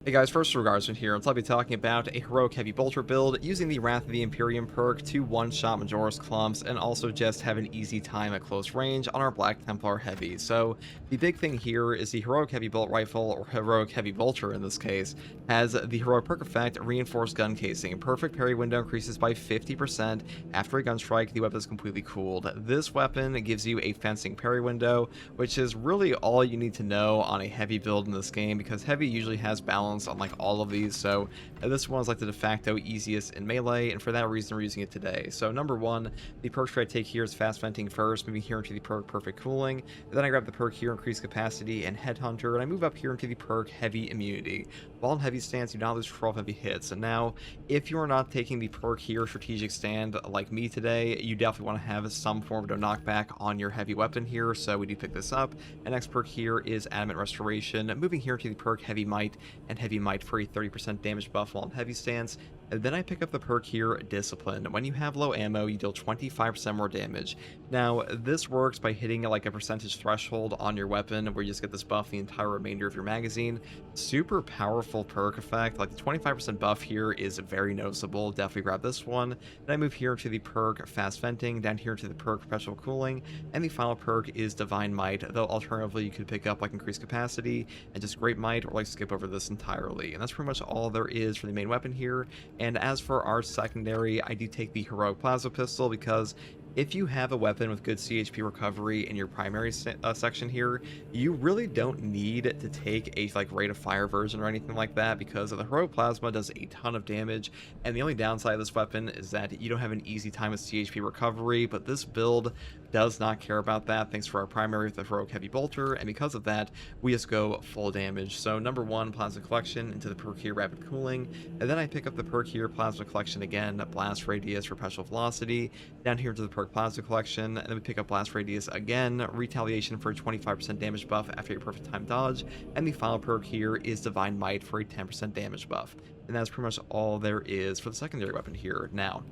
Hey guys, first Regardsman here, and so I'll be talking about a heroic heavy bolter build using the Wrath of the Imperium perk to one-shot Majoris clumps and also just have an easy time at close range on our Black Templar heavy. So the big thing here is the heroic heavy bolt rifle, or heroic heavy bolter in this case, has the heroic perk effect reinforced gun casing. Perfect parry window increases by 50% after a gun strike. The weapon is completely cooled. This weapon gives you a fencing parry window, which is really all you need to know on a heavy build in this game, because heavy usually has balance on like all of these. So this one is like the de facto easiest in melee, and for that reason we're using it today. So number one, the perk tree I take here is fast venting first, moving here into the perk perfect cooling, and then I grab the perk here increased capacity and headhunter, and I move up here into the perk heavy immunity. While in heavy stance, you now lose 12 heavy hits. And now if you are not taking the perk here strategic stand like me today, you definitely want to have some form of no knockback on your heavy weapon here, so we do pick this up. And next perk here is adamant restoration, moving here to the perk heavy might, and heavy might for a 30% damage buff while in heavy stance. And then I pick up the perk here, Discipline. When you have low ammo, you deal 25% more damage. Now, this works by hitting like a percentage threshold on your weapon where you just get this buff the entire remainder of your magazine. Super powerful perk effect. Like the 25% buff here is very noticeable. Definitely grab this one. Then I move here to the perk Fast Venting, down here to the perk Perpetual Cooling, and the final perk is Divine Might, though alternatively you could pick up like Increased Capacity and just Great Might, or like skip over this entirely. And that's pretty much all there is for the main weapon here. And as for our secondary, I do take the Heroic Plasma Pistol, because if you have a weapon with good CHP recovery in your primary section here, you really don't need to take a like rate of fire version or anything like that, because the heroic plasma does a ton of damage. And the only downside of this weapon is that you don't have an easy time with CHP recovery, but this build does not care about that thanks to our primary with the heroic heavy bolter, and because of that we just go full damage. So number one, plasma collection into the perk here, rapid cooling, and then I pick up the perk here, plasma collection again, blast radius, perpetual velocity, down here to the perk plasma collection, and then we pick up blast radius again, retaliation for a 25% damage buff after a perfect time dodge, and the final perk here is divine might for a 10% damage buff. And that's pretty much all there is for the secondary weapon here. Now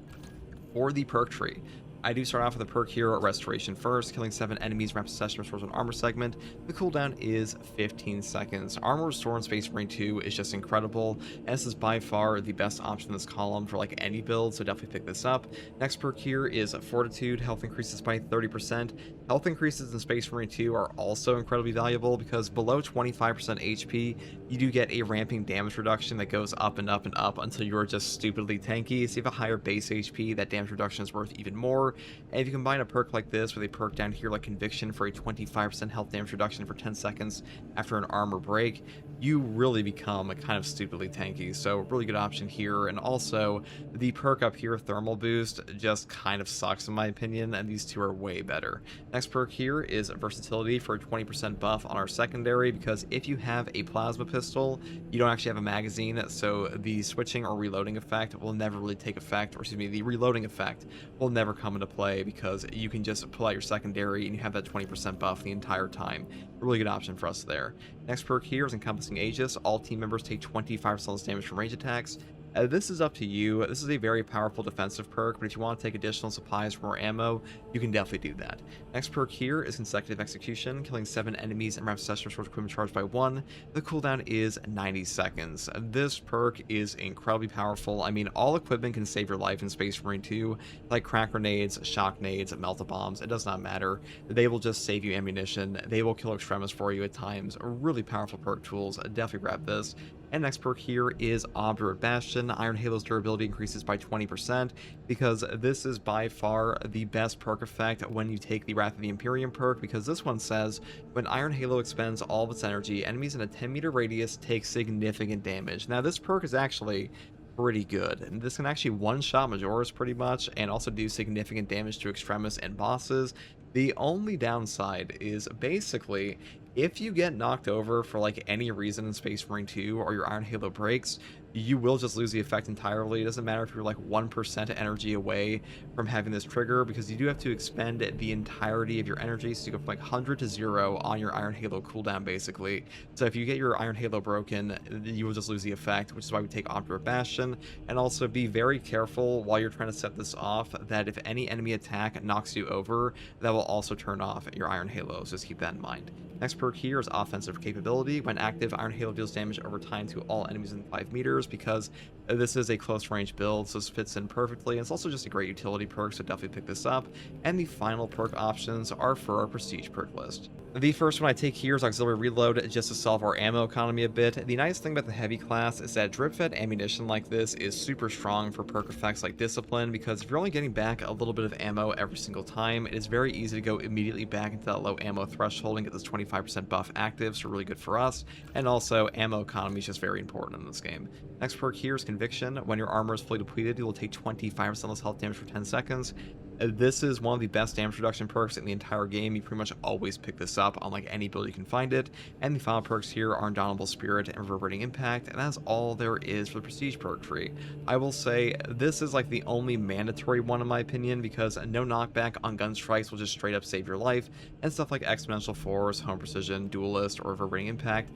for the perk tree, I do start off with a perk here, Restoration first, killing 7 enemies, rapid succession restores an armor segment. The cooldown is 15 seconds. Armor Restore in Space Marine 2 is just incredible, and this is by far the best option in this column for like any build, so definitely pick this up. Next perk here is Fortitude, health increases by 30%. Health increases in Space Marine 2 are also incredibly valuable, because below 25% HP, you do get a ramping damage reduction that goes up and up and up until you are just stupidly tanky. So if you have a higher base HP, that damage reduction is worth even more. And if you combine a perk like this with a perk down here like Conviction for a 25% health damage reduction for 10 seconds after an armor break, you really become kind of stupidly tanky. So really good option here. And also the perk up here, Thermal Boost, just kind of sucks in my opinion, and these two are way better. Next perk here is Versatility for a 20% buff on our secondary, because if you have a plasma pistol, you don't actually have a magazine, so the switching or reloading effect will never really take effect, or excuse me, the reloading effect will never come into play, because you can just pull out your secondary and you have that 20% buff the entire time. Really good option for us there. Next perk here is Encompassing Aegis. All team members take 25% less damage from range attacks. This is up to you. This is a very powerful defensive perk, but if you want to take additional supplies for more ammo, you can definitely do that. Next perk here is Consecutive Execution, killing 7 enemies and rapid succession restores equipment charged by 1. The cooldown is 90 seconds. This perk is incredibly powerful. I mean, all equipment can save your life in Space Marine 2, like crack grenades, shock nades, melt-a-bombs. It does not matter. They will just save you ammunition. They will kill extremis for you at times. Really powerful perk tools. Definitely grab this. And next perk here is Obdurate Bastion. Iron Halo's durability increases by 20%, because this is by far the best perk effect when you take the Wrath of the Imperium perk, because this one says when Iron Halo expends all of its energy, enemies in a 10-meter radius take significant damage. Now this perk is actually pretty good, and this can actually one-shot Majoris pretty much, and also do significant damage to extremis and bosses. The only downside is basically if you get knocked over for like any reason in Space Marine 2 or your Iron Halo breaks, you will just lose the effect entirely. It doesn't matter if you're like 1% energy away from having this trigger, because you do have to expend the entirety of your energy, so you go from like 100 to 0 on your Iron Halo cooldown basically. So if you get your Iron Halo broken, you will just lose the effect, which is why we take Obdurate Bastion. And also be very careful while you're trying to set this off that if any enemy attack knocks you over, that will will also turn off your Iron Halo, so just keep that in mind. Next perk here is offensive capability. When active, Iron Halo deals damage over time to all enemies in 5 meters because this is a close range build, so this fits in perfectly. And it's also just a great utility perk, so definitely pick this up. And the final perk options are for our prestige perk list. The first one I take here is Auxiliary Reload, just to solve our ammo economy a bit. The nice thing about the heavy class is that drip-fed ammunition like this is super strong for perk effects like Discipline, because if you're only getting back a little bit of ammo every single time, it is very easy to go immediately back into that low ammo threshold and get this 25% buff active, so really good for us. And also, ammo economy is just very important in this game. Next perk here is Conviction. When your armor is fully depleted, you will take 25% less health damage for 10 seconds. This is one of the best damage reduction perks in the entire game. You pretty much always pick this up on like any build you can find it. And the final perks here are Indomitable Spirit and Reverberating Impact, and that's all there is for the prestige perk tree. I will say this is like the only mandatory one in my opinion, because no knockback on gun strikes will just straight up save your life, and stuff like Exponential Force, Home Precision, Duelist, or Reverberating Impact,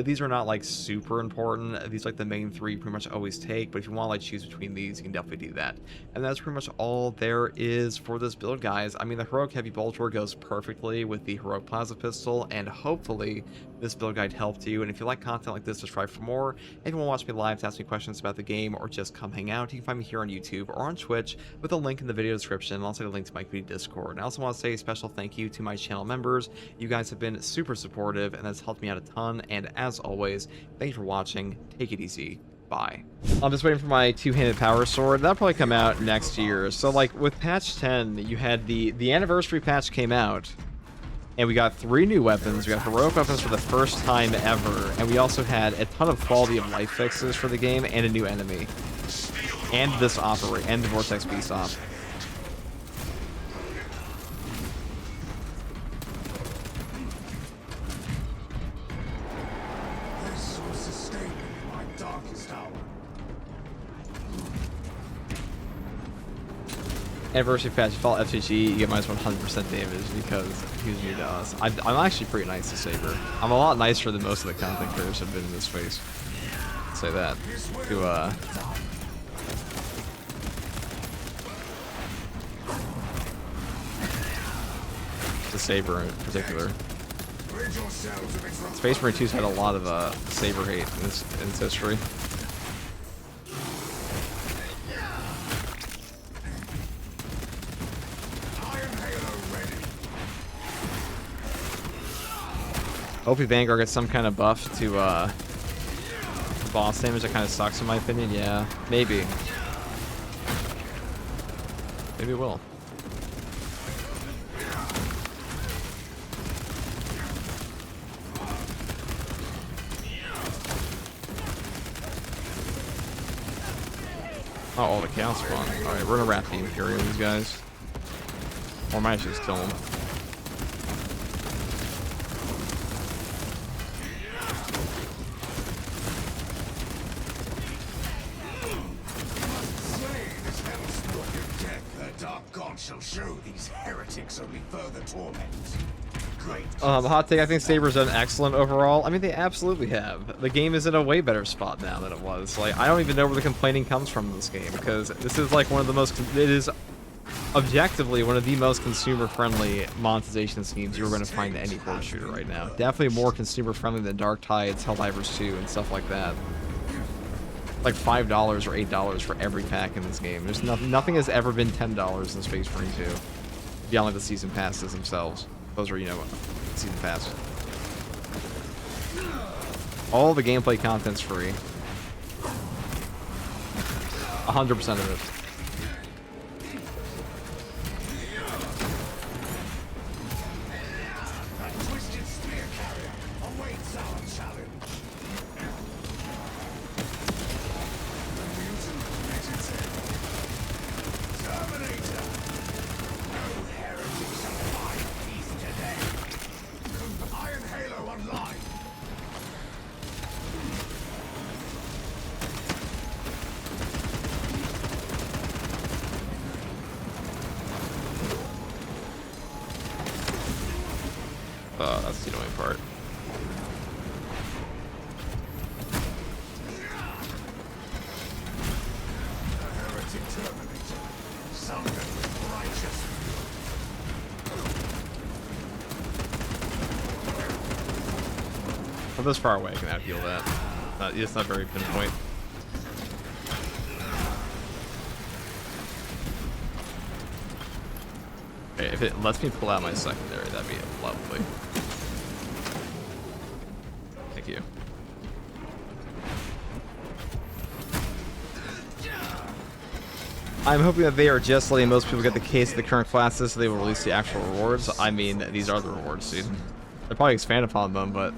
these are not like super important. These are like the main 3 you pretty much always take, but if you want to like choose between these, you can definitely do that. And that's pretty much all there is for this build, guys. I mean, the Heroic Heavy Bolter goes perfectly with the Heroic Plasma Pistol, and hopefully this build guide helped you. And if you like content like this, subscribe for more. If you want to watch me live to ask me questions about the game or just come hang out, you can find me here on YouTube or on Twitch with a link in the video description, and also a link to my community Discord. And I also want to say a special thank you to my channel members. You guys have been super supportive, and that's helped me out a ton. And as always, thank you for watching. Take it easy. Bye. I'm just waiting for my two-handed power sword. That'll probably come out next year. So like with patch 10, you had the anniversary patch came out, and we got 3 new weapons. We got heroic weapons for the first time ever, and we also had a ton of quality of life fixes for the game and a new enemy, and this operate and the Vortex Beast op. Anniversary patch, you follow FGG, you get minus 100% damage because he was new to us. I'm actually pretty nice to Saber. I'm a lot nicer than most of the content creators have been in this space. I'll say that. To Saber in particular. Space Marine 2's had a lot of Saber hate in its history. Hopefully Vanguard gets some kind of buff to boss damage. That kind of sucks in my opinion. Yeah, maybe. Maybe it will. Oh, all the counts spawn. Alright, we're gonna wrap the Imperium, these guys. Or might actually just kill them. Shall show these heretics only further torment. Great. Hot take, I think Saber's done excellent overall. I mean, they absolutely have. The game is in a way better spot now than it was. Like, I don't even know where the complaining comes from in this game, because this is like one of the most, it is objectively one of the most consumer-friendly monetization schemes you're going to find in any horde shooter right now. Definitely more consumer-friendly than Dark Tides, Helldivers 2, and stuff like that. Like $5 or $8 for every pack in this game. There's nothing has ever been $10 in Space Marine 2, beyond like the season passes themselves. Those are, you know, season pass. All the gameplay content's free. 100% of it. From this far away, I can out-heal that. It's not very pinpoint. Okay, if it lets me pull out my secondary, that'd be lovely. Thank you. I'm hoping that they are just letting most people get the case of the current classes so they will release the actual rewards. I mean, these are the rewards, dude. They'll probably expand upon them, but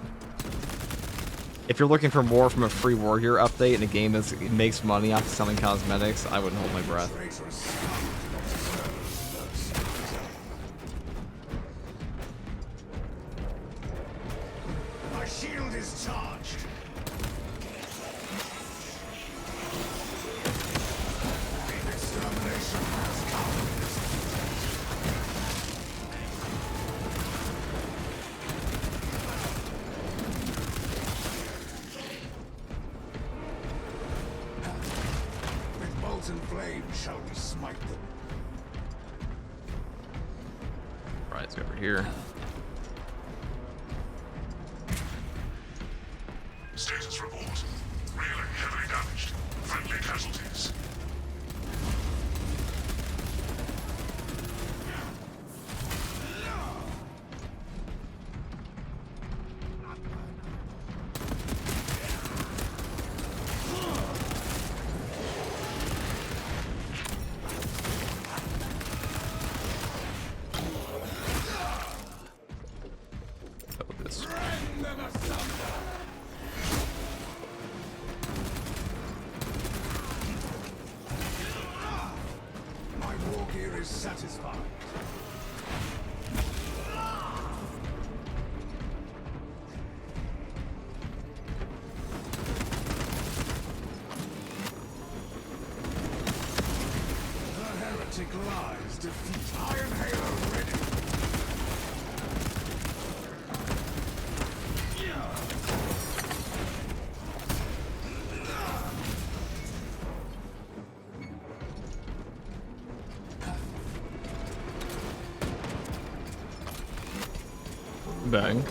if you're looking for more from a free warrior update in a game that makes money off of selling cosmetics, I wouldn't hold my breath. My shield is charged. Extermination has come. With molten flame shall we smite them. Right, let's go over here. Status report. Relay heavily damaged. Friendly casualties. Oh, this. Rend them asunder. My war gear is satisfied. The heretic lies defeat. Iron Halo ready. Bang.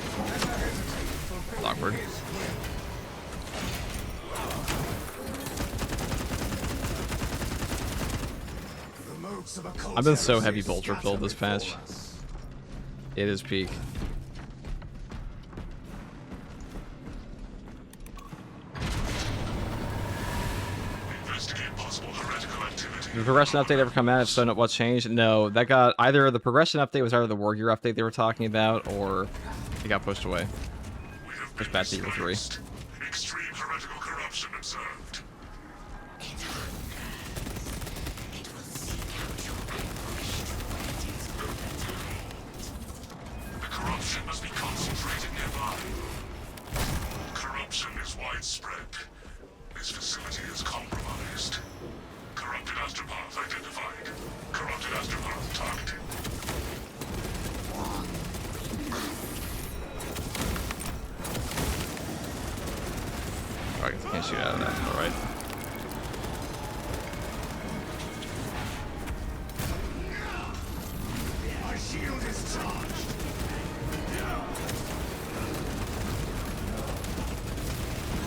Awkward. The moats of a cult I've been so heresy heavy Vulture scatter build this before patch. us. It is peak. Investigate possible heretical activity. Did the progression update ever come out? If so, what changed? No, that got either the progression update was either the war gear update they were talking about, or it got pushed away. We have Pushed been back to year 3. disgraced. Extreme heretical corruption observed. The corruption must be concentrated nearby. Corruption is widespread. This facility is compromised. Corrupted astropath identified. Corrupted astropath targeted. Oh, I guess I can't shoot out of that. All right. My shield is charged.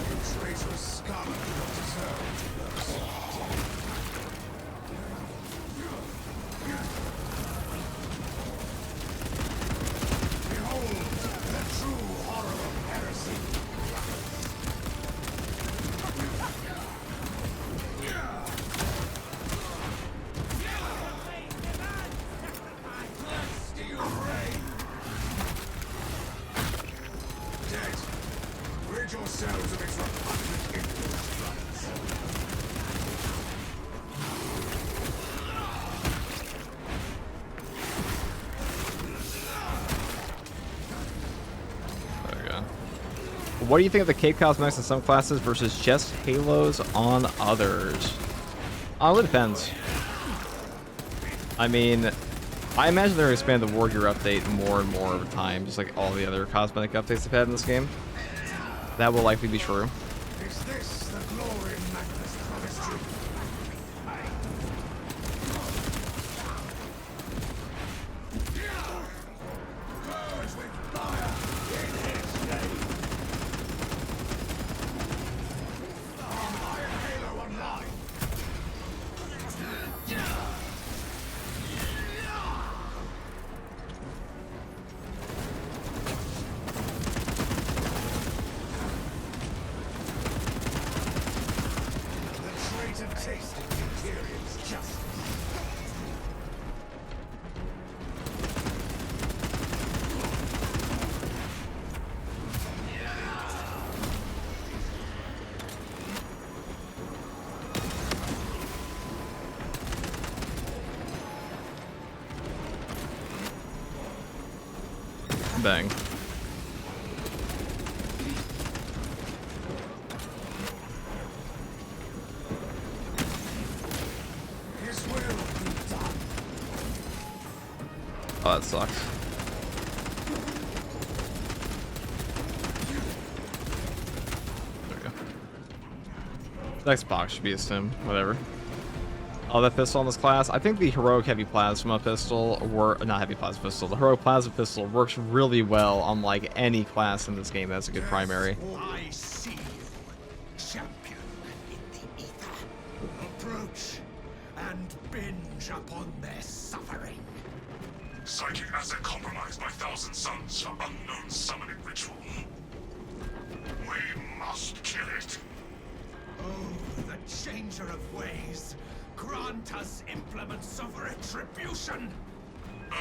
You traitorous scum do not deserve mercy. Behold the true horror of heresy. Steel rain. Dead. Rid yourselves of its repugnant influence, brothers. There we go. What do you think of the cape cosmetics in some classes versus just halos on others? Oh, it depends. I mean, I imagine they're going to expand the war gear update more and more over time, just like all the other cosmetic updates they've had in this game. That will likely be true. Is this the glory Magnus promised you? Burns with fire in his name. tasted the Imperium's justice. Bang. His will be done. Oh, that sucks. There we go. Next box should be a sim, whatever. Oh, that pistol on this class. I think the heroic heavy plasma pistol, or not heavy plasma pistol, the heroic plasma pistol works really well on like any class in this game that's a good primary. I see you, champion in the ether. Approach and binge upon their suffering. Psychic asset compromised by Thousand Suns for unknown summoning ritual. We must kill it. Oh, the changer of ways. Grant us implements of retribution.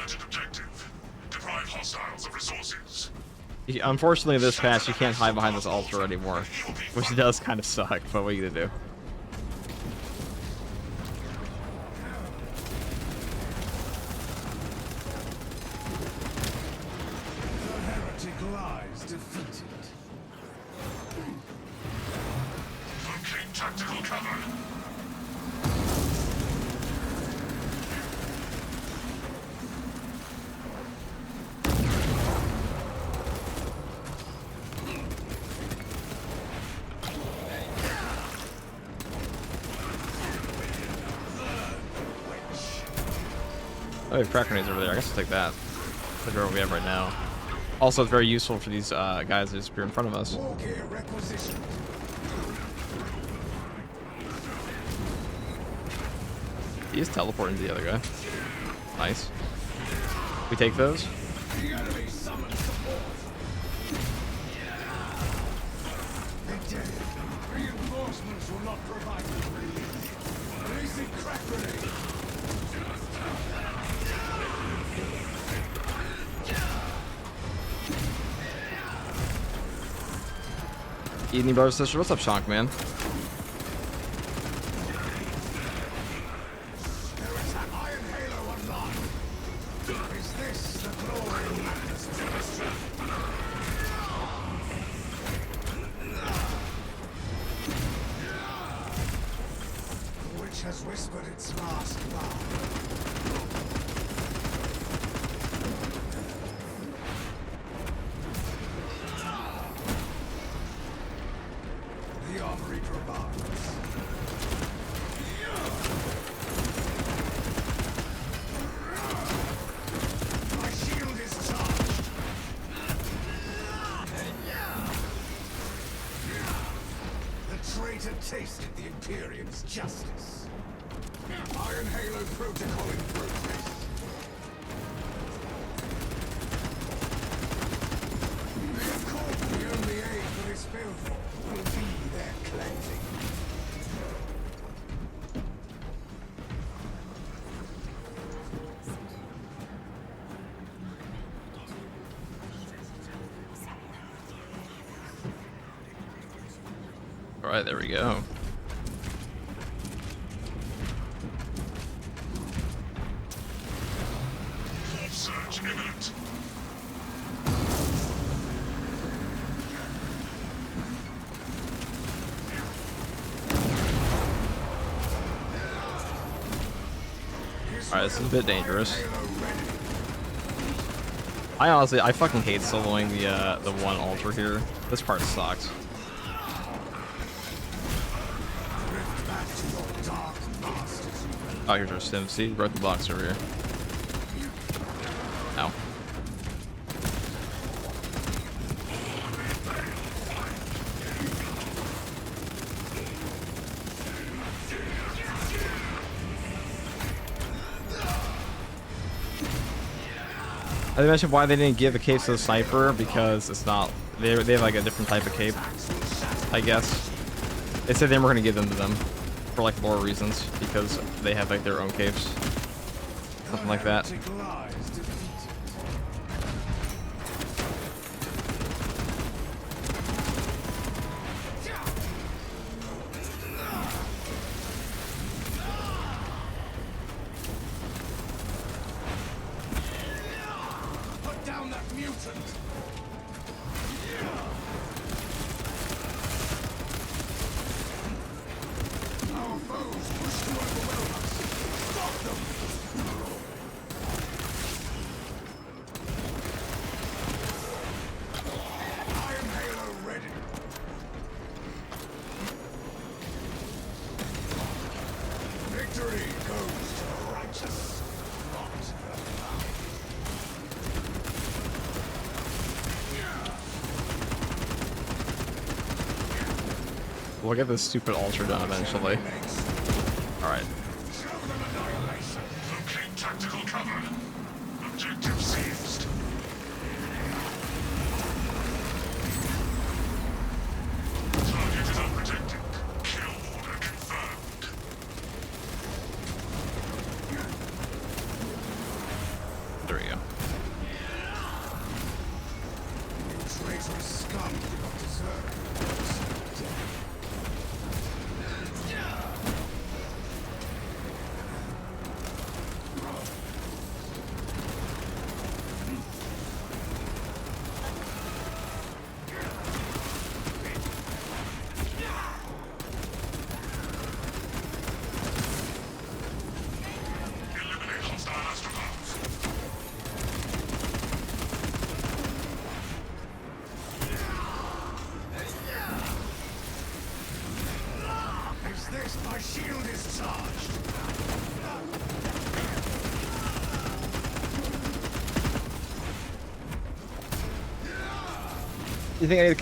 Urgent objective. Deprive hostiles of resources. Unfortunately, this patch you can't hide behind this altar anymore, which does kind of suck. But what are you gonna do? The heretic lies defeated. Locate tactical cover. Oh, we have crack grenades over there. I guess I'll take that. Look at what we have right now. Also, it's very useful for these guys that disappear in front of us. War gear requisitioned. He is teleporting to the other guy. Nice. We take those. The enemy summons support. They're dead. Reinforcements will not provide them. Releasing crack grenade. Evening, brother, sister. What's up, Shonk, man? There is an Iron Halo online. Is this the glory of Magnus Ministry? The witch has whispered its last vow. The armory provides. My shield is charged. The traitor tasted the Imperium's justice. Iron Halo protocol in progress. They have called the only aid for this build will be their cleansing. All right, there we go. Surge imminent. All right, this is a bit dangerous. I fucking hate soloing the one altar here. This part sucks. Oh, here's our sim. See, broke the box over here. Ow. I mentioned why they didn't give a cape to the sniper, because it's not, they have like a different type of cape, I guess. They said they were going to give them to them. for like lore reasons, because they have like their own caves, something like that. Put down that mutant! Our foes wish to overwhelm us. Stop them! Iron Halo ready. Victory goes to the righteous, not the blind. We'll get this stupid altar done eventually. Alright. Locate tactical cover. Objective seized. Target is unprotected. Kill order confirmed. There we go. Traitorous scum do not deserve death. Eliminate hostile astronauts. Is this my shield is charged? You think any of the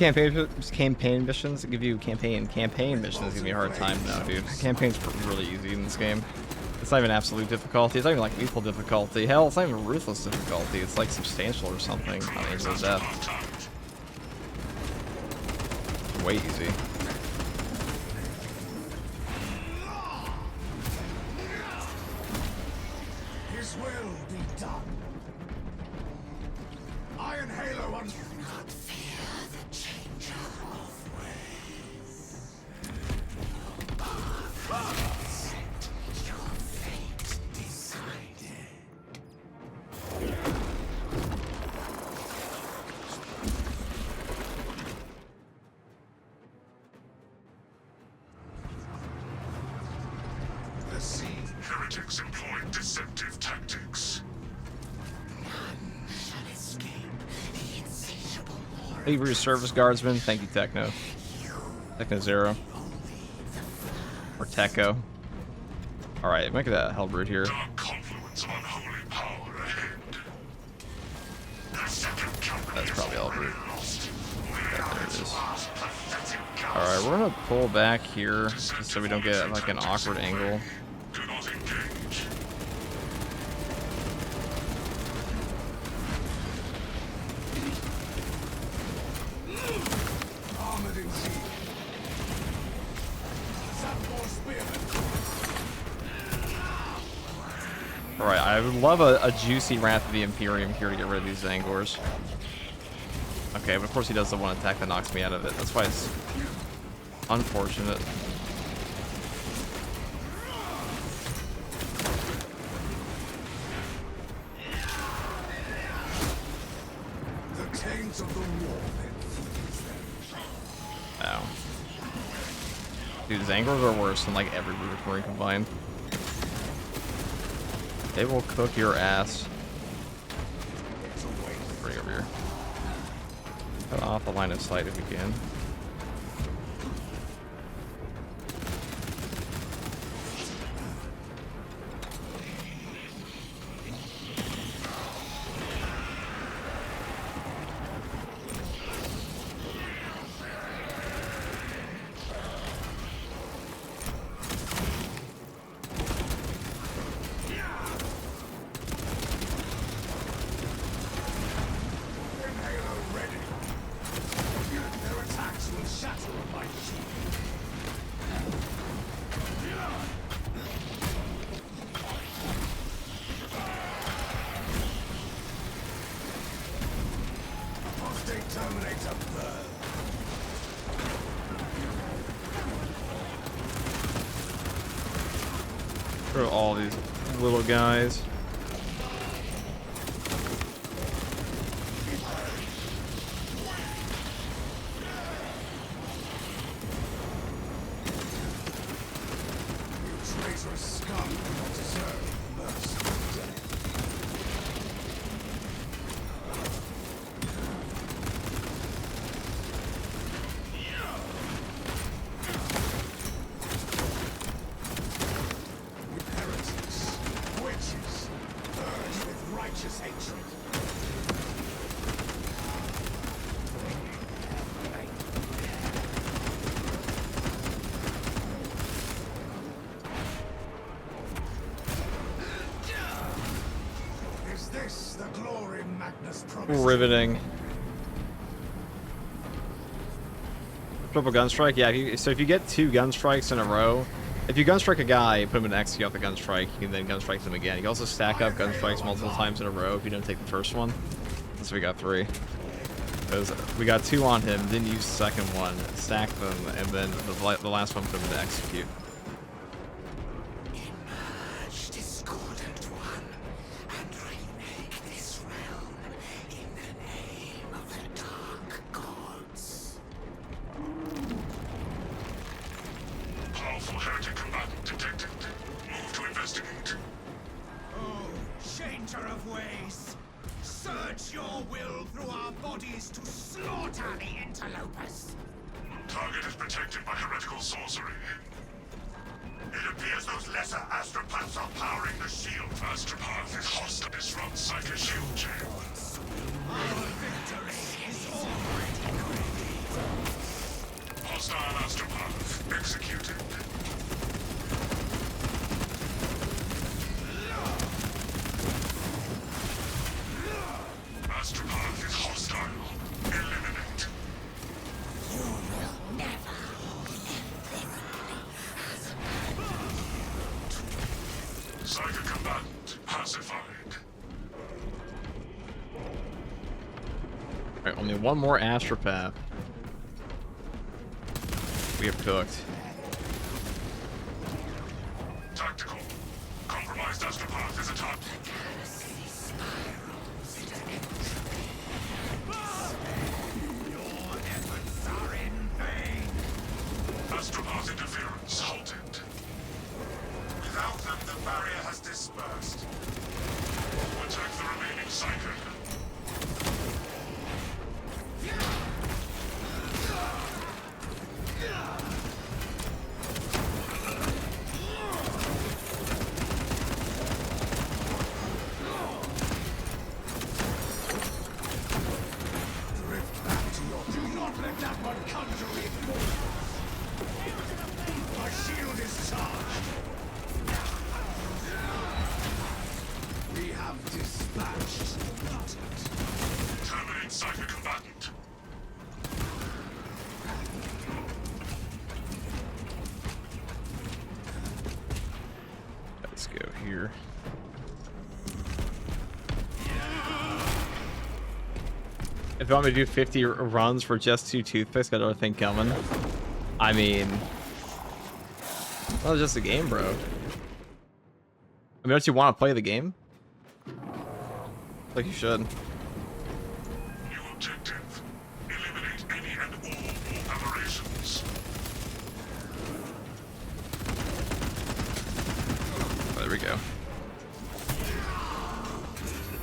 campaign missions give you campaign missions give me a hard time? No, dude. Campaign's really easy in this game. It's not even absolute difficulty. It's not even like lethal difficulty. Hell, it's not even ruthless difficulty. It's like substantial or something. On Angel of Death. Way easy. His will be done. Iron Halo on. Do not fear the changer of ways. Set your fate decided. The sea. Heretics employ deceptive tactics. None shall escape the insatiable horde. Thank you for your service, Guardsman. Thank you, Techno. Techno Zero. Or Techo. Alright, make that Hellbrood here. Dark confluence of unholy power ahead. The second company That's probably all root. lost. There it is. Pathetic Alright, we're gonna pull back here just so we don't get like an awkward angle. Do not engage. Armored in sea. Zapor spearmen. Alright, I would love a juicy Wrath of the Imperium here to get rid of these Zangors. Okay, but of course he does the one attack that knocks me out of it. That's why it's unfortunate. The taints of the war pit feeds them. Ow. Dude, Zangors are worse than like every Rubik Marine combined. They will cook your ass. Bring it over here. Cut off the line of sight if we can. Halo ready. Their attack For all these little guys. Riveting. Triple gun strike, yeah. So if you get 2 gun strikes in a row, if you gun strike a guy, put him in execute off the gun strike, you can then gun strike them again. You can also stack up gun strikes multiple times in a row if you don't take the first one. So we got 3. Because we got 2 on him, didn't use the second one, stacked them, and then the last one put him to execute. Alright, only one more astropath. We have cooked. Tactical. Compromised astropath is attacked. Your efforts are in vain. Astropath interference halted. Without them, the barrier has dispersed. Attack the remaining Psyker. If you want me to do 50 runs for just 2 toothpicks, got another thing coming. I mean, well, it's just a game, bro. I mean, don't you want to play the game? Like you should. New objective. Eliminate any and all aberrations. Oh, there we go.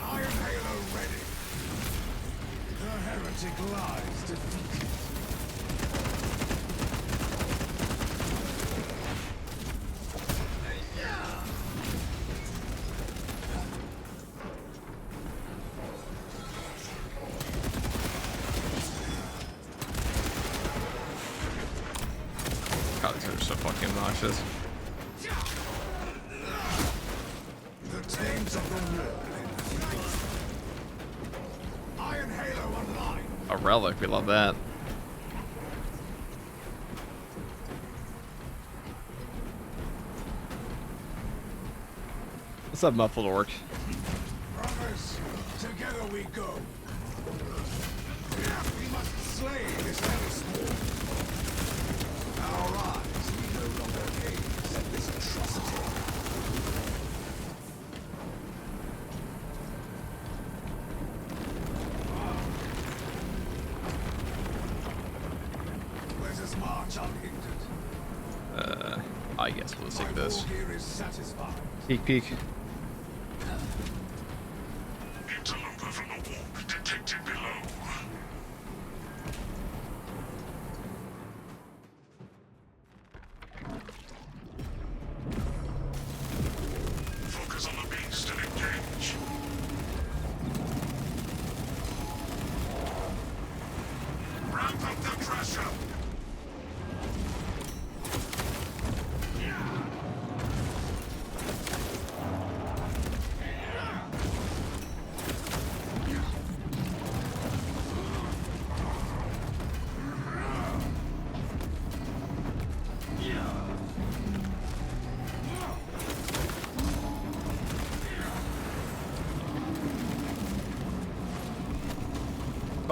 Iron Halo ready. The heretic lies defeated. God, these are so fucking obnoxious. The tames of the war. Iron Halo online. A relic, we love that. What's up, muffled orc? Brothers, together we go. We must slay this hellspawn. Our eyes will no longer gaze at this atrocity. I guess we'll take this. Gear is satisfied. Peek, peek. Interloper from the warp detected below. Focus on the beast and engage. Ramp up the pressure.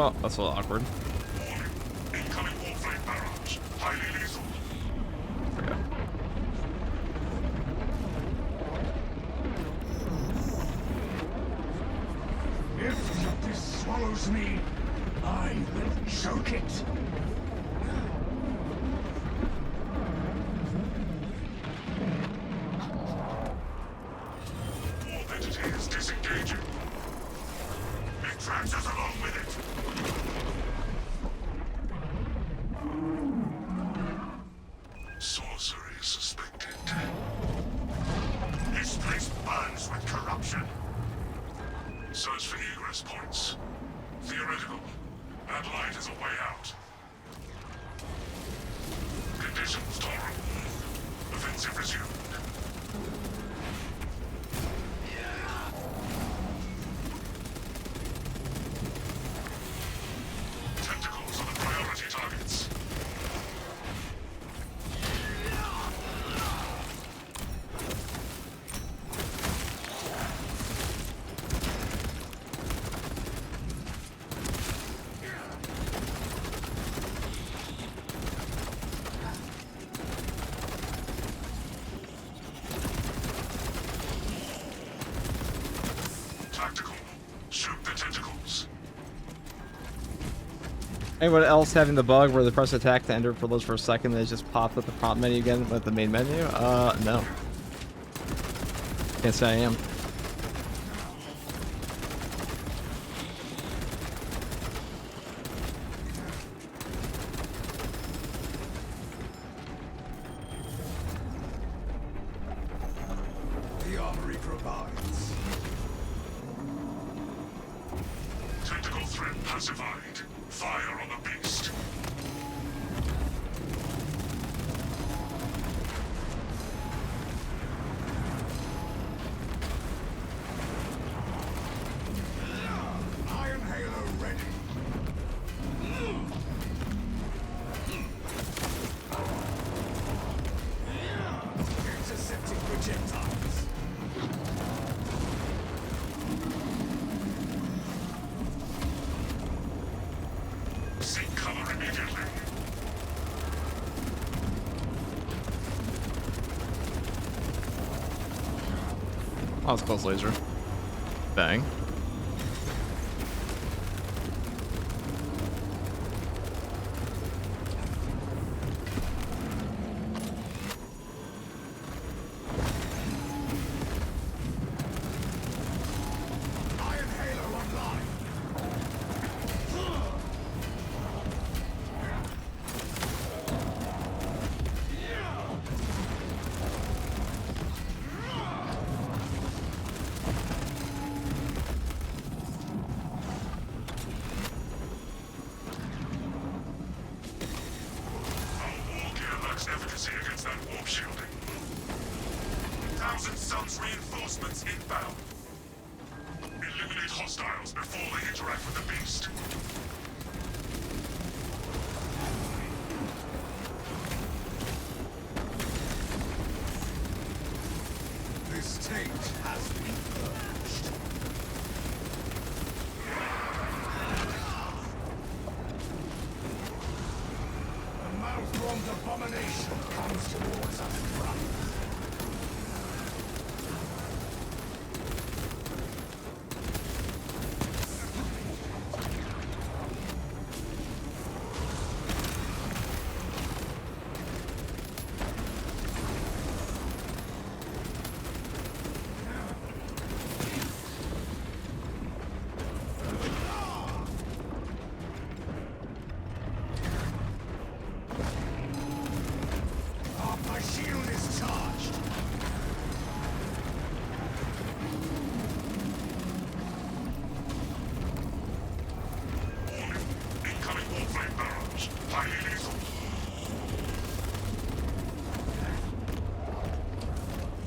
Oh, that's a little awkward. Warning. Incoming warframe barrage. Highly lethal. Okay. If justice swallows me, I will choke it. Warp entity is disengaging. It drags us along with it. Sorcery suspected. This place burns with corruption. Search for egress points. Theoretical. That light is a way out. Conditions tolerable. Offensive resumed. Tentacles are the priority targets. Tactical. Shoot the tentacles. Anyone else having the bug where they press attack to enter privilege for a second, then it just pops up the prompt menu again with the main menu? No. Can't say I am. The armory provides. Tentacle threat pacified. Fire on the beast. Iron Halo ready. Intercepting projectiles. Seek cover immediately. Oh, it's close laser. Bang. Iron Halo online. Our war gear lacks efficacy against that warp shielding. Thousand Suns reinforcements inbound. Eliminate hostiles before they interact with the beast. This taint has been purged. The malformed abomination comes towards us from.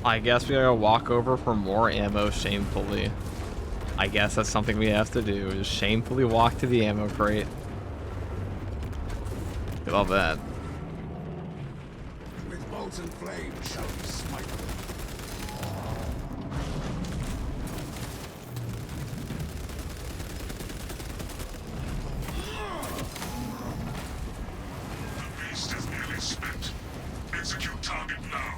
I guess we gotta walk over for more ammo shamefully. I guess that's something we have to do, is shamefully walk to the ammo crate. Look at all that. With molten flame shall we smite them. The beast is nearly spent. Execute target now.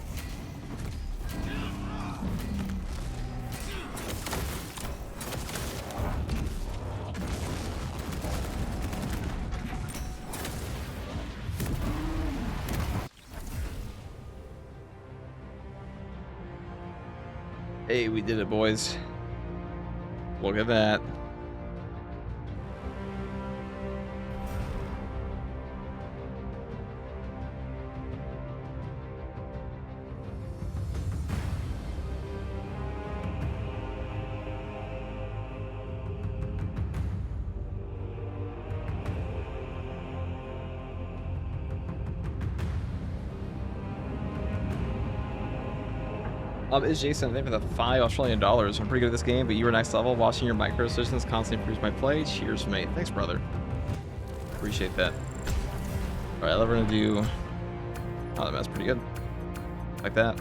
Hey, we did it, boys. Look at that. It's Jason. Thank you for the $5 I'm pretty good at this game, but you were next level. Watching your micro decisions constantly improves my play. Cheers, mate. Thanks, brother. Appreciate that. All right, we're gonna do. Oh, that's pretty good. Like that.